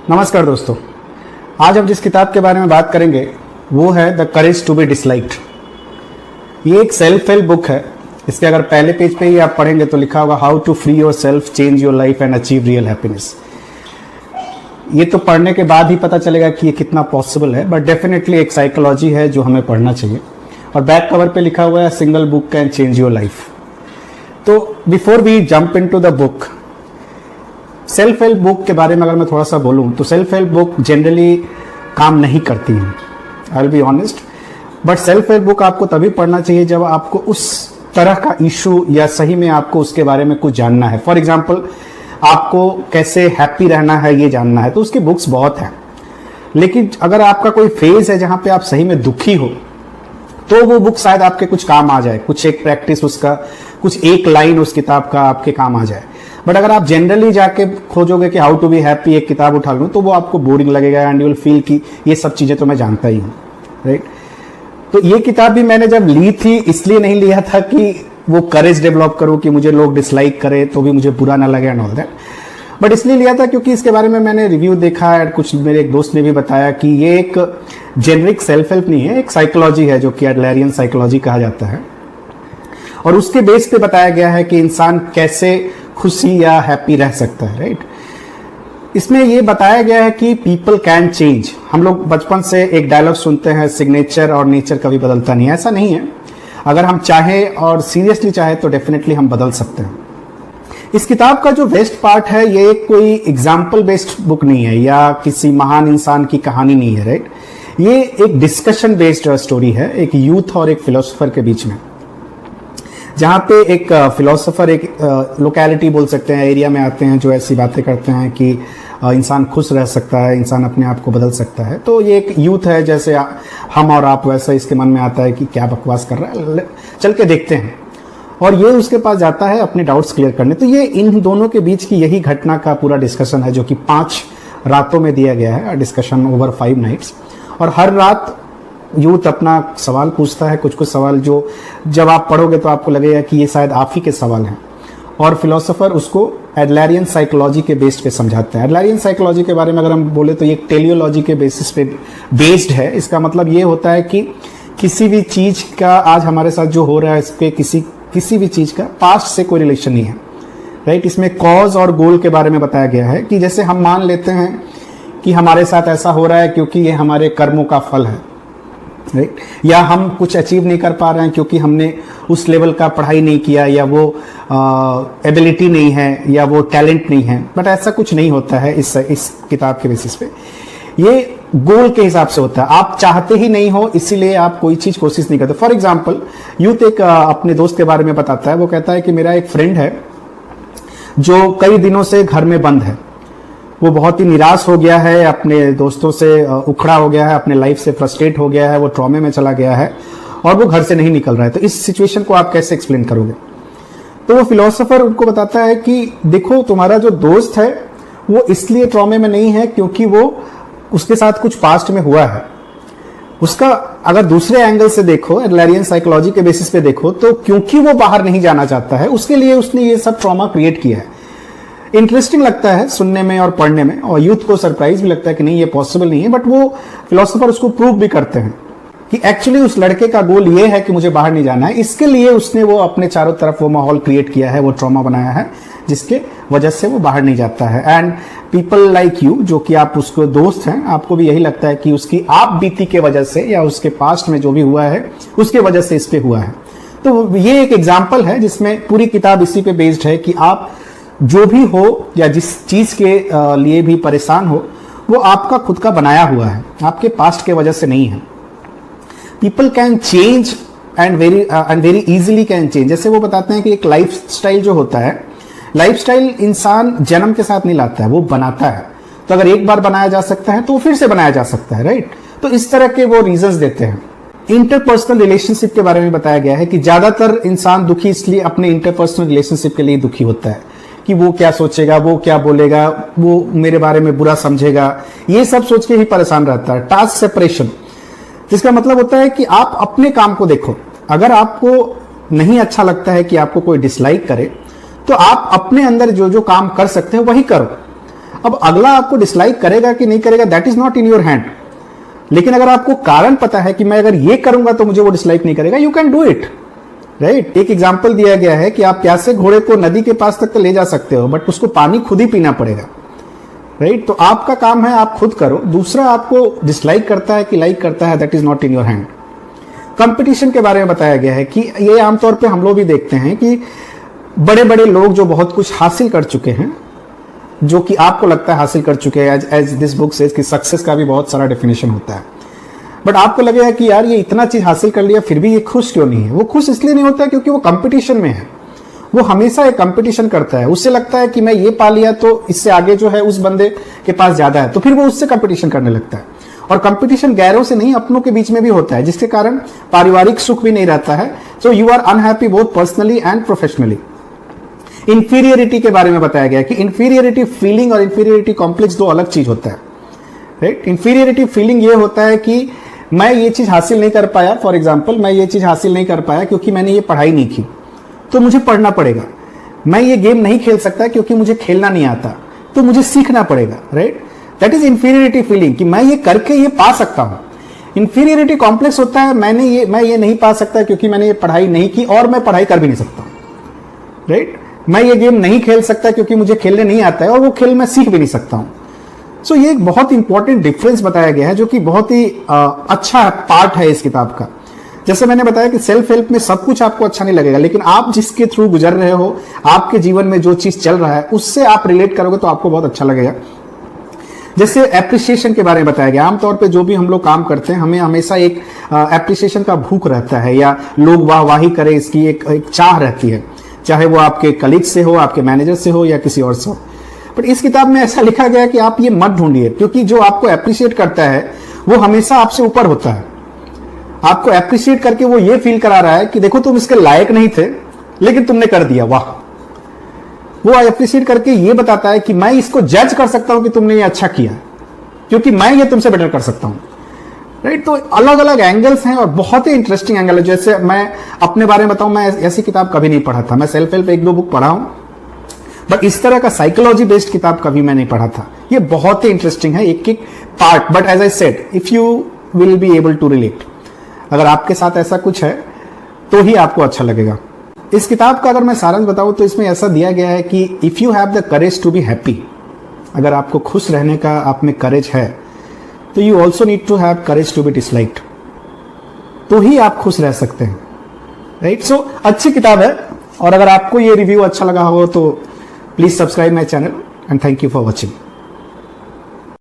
नमस्कार दोस्तों, आज हम जिस किताब के बारे में बात करेंगे वो है the courage to be disliked. ये एक सेल्फ हेल्प बुक है। इसके अगर पहले पेज पे ही आप पढ़ेंगे तो लिखा होगा how to free yourself, change your life and achieve real happiness. ये तो पढ़ने के बाद ही पता चलेगा कि ये कितना पॉसिबल है, बट डेफिनेटली एक साइकोलॉजी है जो हमें पढ़ना चाहिए। और बैक कवर पे लिखा हुआ है single book can change your life. तो before we jump into the book, self help book के बारे में अगर मैं थोड़ा सा बोलूं तो सेल्फ हेल्प बुक जनरली काम नहीं करती है, I will be honest. But self help book आपको तभी पढ़ना चाहिए जब आपको उस तरह का इशू या सही में आपको उसके बारे में कुछ जानना है। फॉर एग्जाम्पल, आपको कैसे हैप्पी रहना है ये जानना है तो उसकी बुक्स बहुत हैं। लेकिन अगर आपका कोई फेज है जहां पे आप सही में दुखी हो तो वो बुक शायद आपके कुछ काम आ जाए, कुछ एक प्रैक्टिस उसका, कुछ एक लाइन उस किताब का आपके काम आ जाए। बट अगर आप जनरली जाके खोजोगे कि हाउ टू बी हैप्पी एक किताब उठा लूँ तो वो आपको बोरिंग लगेगा एंड यू विल फील कि ये सब चीज़ें तो मैं जानता ही हूँ, राइट। तो ये किताब भी मैंने जब ली थी इसलिए नहीं लिया था कि वो करेज डेवलप करूँ कि मुझे लोग डिसलाइक करें तो भी मुझे बुरा ना लगे एंड ऑल दैट, बट इसलिए लिया था क्योंकि इसके बारे में मैंने रिव्यू देखा है। कुछ मेरे एक दोस्त ने भी बताया कि ये एक जेनरिक सेल्फ हेल्प नहीं है, एक साइकोलॉजी है जो कि एडलरियन साइकोलॉजी कहा जाता है। और उसके बेस पे बताया गया है कि इंसान कैसे खुशी या हैप्पी रह सकता है, राइट। इसमें ये बताया गया है कि पीपल कैन चेंज। हम लोग बचपन से एक डायलॉग सुनते हैं, सिग्नेचर और नेचर कभी बदलता नहीं है। ऐसा नहीं है, अगर हम चाहें और सीरियसली चाहे तो डेफिनेटली हम बदल सकते हैं। इस किताब का जो बेस्ट पार्ट है, ये कोई एग्जाम्पल बेस्ड बुक नहीं है या किसी महान इंसान की कहानी नहीं है, राइट। ये एक डिस्कशन बेस्ड स्टोरी है, एक यूथ और एक फिलोसोफर के बीच में, जहाँ पे एक फिलोसोफर एक लोकेलिटी बोल सकते हैं, एरिया में आते हैं जो ऐसी बातें करते हैं कि इंसान खुश रह सकता है, इंसान अपने आप को बदल सकता है। तो ये एक यूथ है जैसे हम और आप, वैसा इसके मन में आता है कि क्या बकवास कर रहा है, चल के देखते हैं। और ये उसके पास जाता है अपने डाउट्स क्लियर करने। तो ये इन दोनों के बीच की यही घटना का पूरा डिस्कशन है जो कि 5 रातों में दिया गया है, डिस्कशन ओवर 5 नाइट्स। और हर रात यूथ अपना सवाल पूछता है, कुछ कुछ सवाल जो जब आप पढ़ोगे तो आपको लगेगा कि ये शायद आप ही के सवाल हैं। और फिलोसोफर उसको एडलरियन साइकोलॉजी के बेस्ड पे समझाते हैं। एडलरियन साइकोलॉजी के बारे में अगर हम बोले तो ये टेलियोलॉजी के बेसिस पे बेस्ड है। इसका मतलब ये होता है कि किसी भी चीज़ का आज हमारे साथ जो हो रहा है, इस पे किसी भी चीज़ का पास्ट से कोई रिलेशन नहीं है, राइट। इसमें कॉज और गोल के बारे में बताया गया है कि जैसे हम मान लेते हैं कि हमारे साथ ऐसा हो रहा है क्योंकि ये हमारे कर्मों का फल है, राइट। या हम कुछ अचीव नहीं कर पा रहे हैं क्योंकि हमने उस लेवल का पढ़ाई नहीं किया, या वो एबिलिटी नहीं है, या वो टैलेंट नहीं है। बट ऐसा कुछ नहीं होता है इस किताब के बेसिस पे। ये गोल के हिसाब से होता है। आप चाहते ही नहीं हो इसीलिए आप कोई चीज़ कोशिश नहीं करते। फॉर एग्जाम्पल, यूथ एक अपने दोस्त के बारे में बताता है। वो कहता है कि मेरा एक फ्रेंड है जो कई दिनों से घर में बंद है। वो बहुत ही निराश हो गया है, अपने दोस्तों से उखड़ा हो गया है, अपने लाइफ से फ्रस्ट्रेट हो गया है, वो ट्रॉमे में चला गया है और वो घर से नहीं निकल रहा है। तो इस सिचुएशन को आप कैसे एक्सप्लेन करोगे? तो वो फिलोसोफर उनको बताता है कि देखो, तुम्हारा जो दोस्त है वो इसलिए ट्रॉमे में नहीं है क्योंकि वो उसके साथ कुछ पास्ट में हुआ है। उसका अगर दूसरे एंगल से देखो, एडलरियन साइकोलॉजी के बेसिस पे देखो, तो क्योंकि वो बाहर नहीं जाना चाहता है उसके लिए उसने ये सब ट्रॉमा क्रिएट किया है। इंटरेस्टिंग लगता है सुनने में और पढ़ने में, और यूथ को सरप्राइज भी लगता है कि नहीं ये पॉसिबल नहीं है। बट वो फिलोसोफर उसको प्रूव भी करते हैं कि एक्चुअली उस लड़के का गोल ये है कि मुझे बाहर नहीं जाना है। इसके लिए उसने वो अपने चारों तरफ वो माहौल क्रिएट किया है, वो ट्रॉमा बनाया है जिसके वजह से वो बाहर नहीं जाता है। एंड पीपल लाइक यू, जो कि आप उसको दोस्त हैं, आपको भी यही लगता है कि उसकी आप बीती के वजह से या उसके पास्ट में जो भी हुआ है उसके वजह से इस पे हुआ है। तो ये एक एग्जाम्पल है जिसमें पूरी किताब इसी पे बेस्ड है कि आप जो भी हो या जिस चीज के लिए भी परेशान हो वो आपका खुद का बनाया हुआ है, आपके पास्ट के वजह से नहीं है। People can change and very easily can change. जैसे वो बताते हैं कि एक लाइफ स्टाइल जो होता है, लाइफ स्टाइल इंसान जन्म के साथ नहीं लाता है, वो बनाता है। तो अगर एक बार बनाया जा सकता है तो फिर से बनाया जा सकता है, राइट। तो इस तरह के वो रीजंस देते हैं। इंटरपर्सनल रिलेशनशिप के बारे में बताया गया है कि ज्यादातर इंसान दुखी इसलिए अपने इंटरपर्सनल रिलेशनशिप के लिए दुखी होता है कि वो क्या सोचेगा, वो क्या बोलेगा, वो मेरे बारे में बुरा समझेगा, ये सब सोच के ही परेशान रहता है। टास्क सेपरेशन, जिसका मतलब होता है कि आप अपने काम को देखो। अगर आपको नहीं अच्छा लगता है कि आपको कोई डिसलाइक करे तो आप अपने अंदर जो जो काम कर सकते हैं वही करो। अब अगला आपको डिसलाइक करेगा कि नहीं करेगा, that is not in your hand. लेकिन अगर आपको कारण पता है कि मैं अगर ये करूंगा तो मुझे वो डिसलाइक नहीं करेगा, you can do it, right. एक एग्जाम्पल दिया गया है कि आप प्यासे घोड़े को नदी के पास तक तो ले जा सकते हो, बट उसको पानी खुद ही पीना पड़ेगा, राइट। तो आपका काम है आप खुद करो, दूसरा आपको डिसलाइक करता है कि लाइक करता है, that is not in your hand. Competition के बारे में बताया गया है कि ये आमतौर पे हम लोग भी देखते हैं कि बड़े बड़े लोग जो बहुत कुछ हासिल कर चुके हैं, जो कि आपको लगता है हासिल कर चुके हैं, एज दिस बुक सेज कि सक्सेस का भी बहुत सारा डेफिनेशन होता है, बट आपको लगेगा कि यार ये इतना चीज हासिल कर लिया फिर भी ये खुश क्यों नहीं है। वो खुश इसलिए नहीं होता क्योंकि वो कंपटीशन में है, वो हमेशा एक कंपटीशन करता है। उससे लगता है कि मैं ये पा लिया तो इससे आगे जो है उस बंदे के पास ज्यादा है, तो फिर वो उससे कंपटीशन करने लगता है। और कंपटीशन गैरों से नहीं, अपनों के बीच में भी होता है, जिसके कारण पारिवारिक सुख भी नहीं रहता है। So you are unhappy both personally and professionally. Inferiority के बारे में बताया गया कि इंफीरियरिटी फीलिंग और इंफीरियरिटी कॉम्प्लेक्स दो अलग चीज होता है, राइट। इंफीरियरिटी फीलिंग ये होता है कि मैं ये चीज हासिल नहीं कर पाया, फॉर एग्जाम्पल मैं ये चीज हासिल नहीं कर पाया क्योंकि मैंने ये पढ़ाई नहीं की, तो मुझे पढ़ना पड़ेगा। मैं ये गेम नहीं खेल सकता क्योंकि मुझे खेलना नहीं आता, तो मुझे सीखना पड़ेगा, right. That is inferiority feeling कि मैं ये करके ये पा सकता हूं। इंफीरियरिटी कॉम्प्लेक्स होता है मैं ये नहीं पा सकता क्योंकि मैंने ये पढ़ाई नहीं की और मैं पढ़ाई कर भी नहीं सकता, राइट। मैं ये गेम नहीं खेल सकता क्योंकि मुझे खेलने नहीं आता है और वो खेल मैं सीख भी नहीं सकता हूं। सो ये एक बहुत इंपॉर्टेंट डिफरेंस बताया गया है, जो कि बहुत ही अच्छा पार्ट है इस किताब का। जैसे मैंने बताया कि सेल्फ हेल्प में सब कुछ आपको अच्छा नहीं लगेगा, लेकिन आप जिसके थ्रू गुजर रहे हो, आपके जीवन में जो चीज चल रहा है उससे आप रिलेट करोगे तो आपको बहुत अच्छा लगेगा। जैसे एप्रिसिएशन के बारे में बताया गया। आमतौर पे जो भी हम लोग काम करते हैं हमें हमेशा एक एप्रिसिएशन का भूख रहता है, या लोग वाहवाही करें इसकी एक चाह रहती है, चाहे वो आपके कलीग से हो, आपके मैनेजर से हो या किसी और से हो। बट इस किताब में ऐसा लिखा गया कि आप ये मत ढूंढिए, क्योंकि जो आपको एप्रिशिएट करता है वो हमेशा आपसे ऊपर होता है। आपको एप्रिशिएट करके वो ये फील करा रहा है कि देखो तुम इसके लायक नहीं थे लेकिन तुमने कर दिया, वाह। वो एप्रिशिएट करके ये बताता है कि मैं इसको जज कर सकता हूं कि तुमने ये अच्छा किया क्योंकि मैं ये तुमसे बेटर कर सकता हूं, राइट। तो अलग अलग एंगल्स हैं और बहुत ही इंटरेस्टिंग एंगल है। जैसे मैं अपने बारे में बताऊं, मैं ऐसी किताब कभी नहीं पढ़ा था। मैं सेल्फ हेल्प एक दो बुक पढ़ा हूं, बट इस तरह का साइकोलॉजी बेस्ड किताब कभी मैं नहीं पढ़ा था। ये बहुत ही इंटरेस्टिंग है एक एक part, but as I said if you will be able to relate, अगर आपके साथ ऐसा कुछ है तो ही आपको अच्छा लगेगा। इस किताब का अगर मैं सारांश बताऊं तो इसमें ऐसा दिया गया है कि if you have the courage to be happy, अगर आपको खुश रहने का आप में करेज है, तो you also need to have courage to be disliked, तो ही आप खुश रह सकते हैं, राइट। सो अच्छी किताब है, और अगर आपको ये रिव्यू अच्छा लगा हो तो please subscribe my channel and thank you for watching.